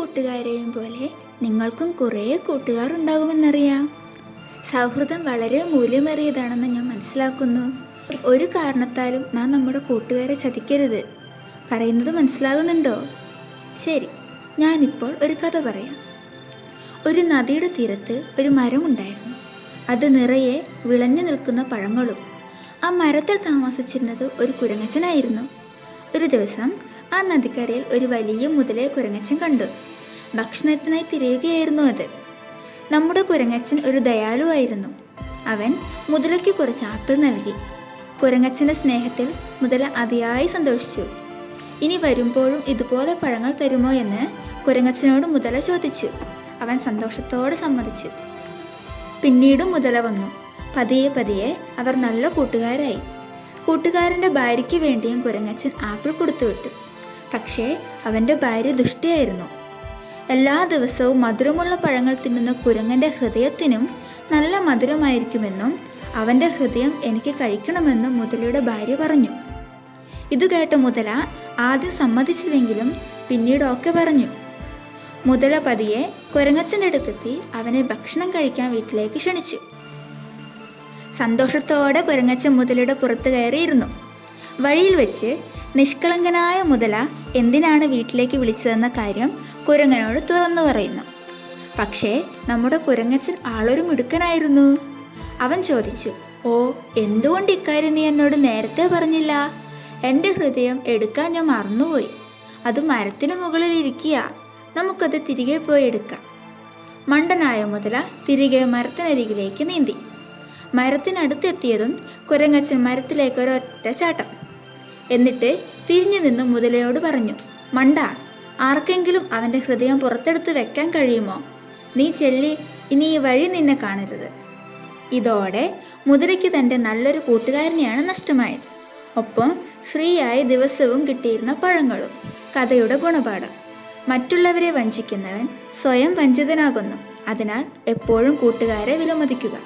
കൂട്ടുകാരെയും പോലെ നിങ്ങൾക്കും കുറേ കൂട്ടുകാർ ഉണ്ടാകുമെന്നറിയാം. സൗഹൃദം വളരെ മൂല്യമേറിയതാണെന്ന് ഞാൻ മനസ്സിലാക്കുന്നു. ഒരു കാരണത്താലും നാം നമ്മുടെ കൂട്ടുകാരെ ചതിക്കരുത്. പറയുന്നത് മനസ്സിലാകുന്നുണ്ടോ? ശരി, ഞാനിപ്പോൾ ഒരു കഥ പറയാം. ഒരു നദിയുടെ തീരത്ത് ഒരു മരമുണ്ടായിരുന്നു. അത് നിറയെ വിളഞ്ഞു നിൽക്കുന്ന പഴങ്ങളും. ആ മരത്തിൽ താമസിച്ചിരുന്നത് ഒരു കുരങ്ങച്ചനായിരുന്നു. ഒരു ദിവസം ആ നദിക്കരയിൽ ഒരു വലിയ മുതലയെ കുരങ്ങച്ചൻ കണ്ടു. ഭക്ഷണത്തിനായി തിരയുകയായിരുന്നു അത്. നമ്മുടെ കുരങ്ങച്ചൻ ഒരു ദയാലുവായിരുന്നു. അവൻ മുതലയ്ക്ക് കുറച്ച് ആപ്പിൾ നൽകി. കുരങ്ങച്ചൻ്റെ സ്നേഹത്തിൽ മുതല അതിയായി സന്തോഷിച്ചു. ഇനി വരുമ്പോഴും ഇതുപോലെ പഴങ്ങൾ തരുമോ എന്ന് കുരങ്ങച്ചനോട് മുതല ചോദിച്ചു. അവൻ സന്തോഷത്തോടെ സമ്മതിച്ചു. പിന്നീടും മുതല വന്നു. പതിയെ പതിയെ അവർ നല്ല കൂട്ടുകാരായി. കൂട്ടുകാരൻ്റെ ഭാര്യയ്ക്ക് വേണ്ടിയും കുരങ്ങച്ചൻ ആപ്പിൾ കൊടുത്തുവിട്ടു. പക്ഷേ അവൻ്റെ ഭാര്യ ദുഷ്ടയായിരുന്നു. എല്ലാ ദിവസവും മധുരമുള്ള പഴങ്ങൾ തിന്നുന്ന കുരങ്ങൻ്റെ ഹൃദയത്തിനും നല്ല മധുരമായിരിക്കുമെന്നും അവൻ്റെ ഹൃദയം എനിക്ക് കഴിക്കണമെന്നും മുതലയുടെ ഭാര്യ പറഞ്ഞു. ഇത് കേട്ട മുതല ആദ്യം സമ്മതിച്ചില്ലെങ്കിലും പിന്നീട് ഒക്കെ പറഞ്ഞു. മുതല പതിയെ കുരങ്ങച്ചൻ്റെ അടുത്തെത്തി അവനെ ഭക്ഷണം കഴിക്കാൻ വീട്ടിലേക്ക് ക്ഷണിച്ചു. സന്തോഷത്തോടെ കുരങ്ങച്ചൻ മുതലയുടെ പുറത്ത് കയറിയിരുന്നു. വഴിയിൽ വെച്ച് നിഷ്കളങ്കനായ മുതല എന്തിനാണ് വീട്ടിലേക്ക് വിളിച്ചതെന്ന കാര്യം കുരങ്ങനോട് തുറന്നു പറയുന്നു. പക്ഷേ നമ്മുടെ കുരങ്ങച്ചൻ ആളൊരു മിടുക്കനായിരുന്നു. അവൻ ചോദിച്ചു, "ഓ, എന്തുകൊണ്ട് ഇക്കാര്യം നീ എന്നോട് നേരത്തെ പറഞ്ഞില്ല? എൻ്റെ ഹൃദയം എടുക്കാൻ ഞാൻ മറന്നുപോയി. അത് മരത്തിന് മുകളിൽ ഇരിക്കുക. നമുക്കത് തിരികെ പോയി എടുക്കാം." മണ്ടനായ മുതല തിരികെ മരത്തിനരികിലേക്ക് നീന്തി. മരത്തിനടുത്തെത്തിയതും കുരങ്ങച്ചൻ മരത്തിലേക്ക് ഒരൊറ്റ ചാട്ടം. എന്നിട്ട് തിരിഞ്ഞു നിന്ന് മുതലയോട് പറഞ്ഞു, "മണ്ട, ആർക്കെങ്കിലും അവൻ്റെ ഹൃദയം പുറത്തെടുത്ത് വെക്കാൻ കഴിയുമോ? നീ ചെല്ലി, ഇനി ഈ വഴി നിന്നെ കാണരുത്." ഇതോടെ മുതലയ്ക്ക് തൻ്റെ നല്ലൊരു കൂട്ടുകാരനെയാണ് നഷ്ടമായത്. ഒപ്പം ഫ്രീ ആയി ദിവസവും കിട്ടിയിരുന്ന പഴങ്ങളും. കഥയുടെ ഗുണപാഠം: മറ്റുള്ളവരെ വഞ്ചിക്കുന്നവൻ സ്വയം വഞ്ചിതനാകുന്നു. അതിനാൽ എപ്പോഴും കൂട്ടുകാരെ വിലമതിക്കുക.